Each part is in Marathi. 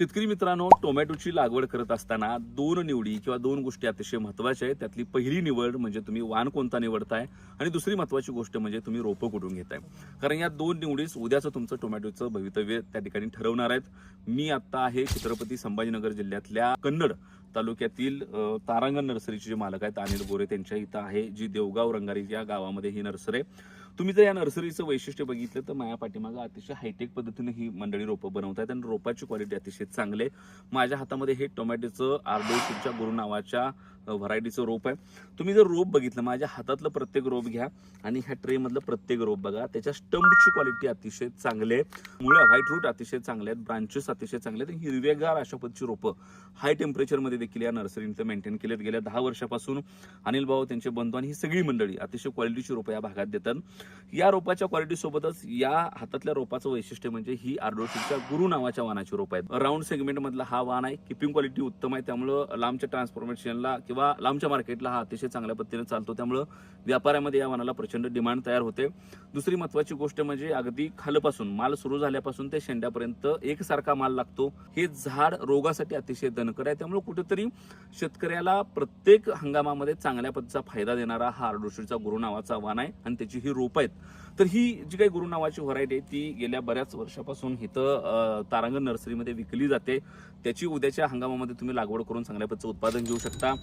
शेतकरी मित्रांनो, टोमॅटोची लागवड करत असताना दोन निवडी किंवा दोन गोष्टी अतिशय महत्त्वाच्या आहेत. त्यातली पहिली निवड म्हणजे तुम्ही वाण कोणता निवडताय आणि दुसरी महत्त्वाची गोष्ट म्हणजे तुम्ही रोपं कुठून घेताय. कारण या दोन निवडीच उद्याचं तुमचं टोमॅटोचं भवितव्य त्या ठिकाणी ठरवणार आहेत. मी आता आहे छत्रपती संभाजीनगर जिल्ह्यातल्या कन्नड तालुक्यातील तारांगण नर्सरीचे जे मालक आहेत अनिल गोरे त्यांच्या इथं आहे, जी देवगाव रंगारी या गावामध्ये ही नर्सरी आहे. तुम्ही जर या नर्सरीचं वैशिष्ट्य बघितलं तर माझ्या पाठीमागं अतिशय हायटेक पद्धतीने ही मंडळी रोपं बनवतात आणि रोपाची क्वालिटी अतिशय चांगली आहे. माझ्या हातामध्ये हे टोमॅटोचं आर्डोशीच्या गुरु नावाच्या व्हरायटीचं रोप आहे. तुम्ही जर रोप बघितलं, माझ्या हातातलं प्रत्येक रोप घ्या आणि ह्या ट्रे मधलं प्रत्येक रोप बघा. त्याच्या स्टंपची क्वालिटी अतिशय चांगली आहे, मुळे व्हाईट रूट अतिशय चांगले आहेत, ब्रांचेस अतिशय चांगले आहेत. हिरवेगार अशा पद्धतीची रोपं हाय टेम्परेचरमध्ये देखील या नर्सरीने मेंटेन केलेत. गेल्या 10 वर्षापासून अनिल भाऊ, त्यांचे बंधू आणि ही सगळी मंडळी अतिशय क्वालिटीची रोपं या भागात देतात. या रोपाच्या क्वालिटी सोबतच या हातातल्या रोपाचं वैशिष्ट्य म्हणजे ही आर्डोशीच्या गुरु नावाच्या वाणाची रोप आहेत. राऊंड सेगमेंट मधला हा वाण आहे. किपिंग क्वालिटी उत्तम आहे, त्यामुळे लांबच्या ट्रान्सफॉर्मेशनला किंवा लांबच्या मार्केटला हा अतिशय चांगल्या पद्धतीने चालतो. त्यामुळे व्यापाऱ्यामध्ये या वाणाला प्रचंड डिमांड तयार होते. दुसरी महत्वाची गोष्ट म्हणजे अगदी खालपासून माल सुरू झाल्यापासून ते शेंड्यापर्यंत एकसारखा माल लागतो. हे झाड रोगासाठी अतिशय दणकट आहे, त्यामुळे कुठेतरी शेतकऱ्याला प्रत्येक हंगामामध्ये चांगल्या पद्धतीचा फायदा देणारा हा आर्डोशीचा गुरु नावाचा वाण आहे आणि त्याची ही रोप आहेत. तर ही जी काही गुरु नावाची व्हरायटी आहे ती गेल्या बऱ्याच वर्षापासून इथं तारांगण नर्सरीमध्ये विकली जाते. त्याची उद्याच्या हंगामामध्ये तुम्ही लागवड करून चांगल्या पद्धतीचं उत्पादन घेऊ शकता.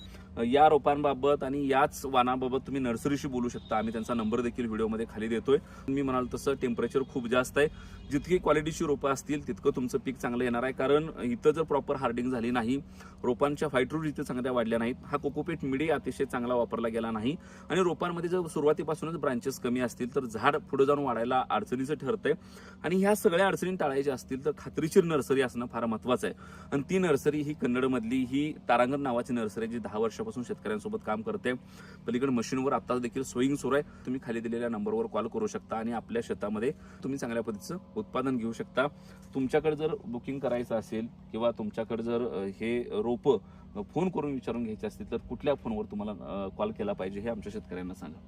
या रोपांबाबत आणि याच वाणाबाबत तुम्ही नर्सरीशी बोलू शकता. आम्ही त्यांचा नंबर देखील व्हिडिओमध्ये खाली देतोय. मी म्हणाल तसं टेम्परेचर खूप जास्त आहे. जितकी क्वालिटीची रोपं असतील तितकं तुमचं पीक चांगलं येणार आहे. कारण इथं जर प्रॉपर हार्डिंग झाली नाही, रोपांच्या व्हाईट रूट इथे चांगल्या वाढल्या नाहीत, हा कोकोपीट मीडिया अतिशय चांगला वापरला गेला नाही आणि रोपांमध्ये जर सुरुवातीपासूनच ब्रांचेस कमी असतील तर झाड पुढे जाऊन वाढायला अडचणीचं ठरतंय. आणि ह्या सगळ्या अडचणी टाळायच्या असतील तर खात्रीशीर नर्सरी असणं फार महत्त्वाचं आहे. आणि ती नर्सरी ही कन्नडमधली ही तारांगण नावाची नर्सरी जी 10 वर्षापासून शेतकऱ्यांसोबत काम करते. पलीकडे मशीनवर आता देखील सोईंग सुरू आहे. तुम्ही खाली दिलेल्या नंबरवर कॉल करू शकता आणि आपल्या शेतामध्ये तुम्ही चांगल्या पद्धतीचं उत्पादन घेऊ शकता. तुमच्याकडे जर बुकिंग करायचं असेल किंवा तुमच्याकडे जर हे रोपं फोन करून विचारून घ्यायचे असतील तर कुठल्या फोनवर तुम्हाला कॉल केला पाहिजे हे आमच्या शेतकऱ्यांना सांगा.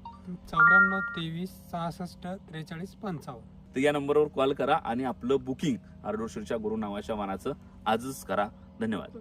94 23 66 43 55. तर या नंबरवर कॉल करा आणि आपलं बुकिंग आर्डोशीच्या गुरु नावाच्या वाणाचं आजच करा. धन्यवाद.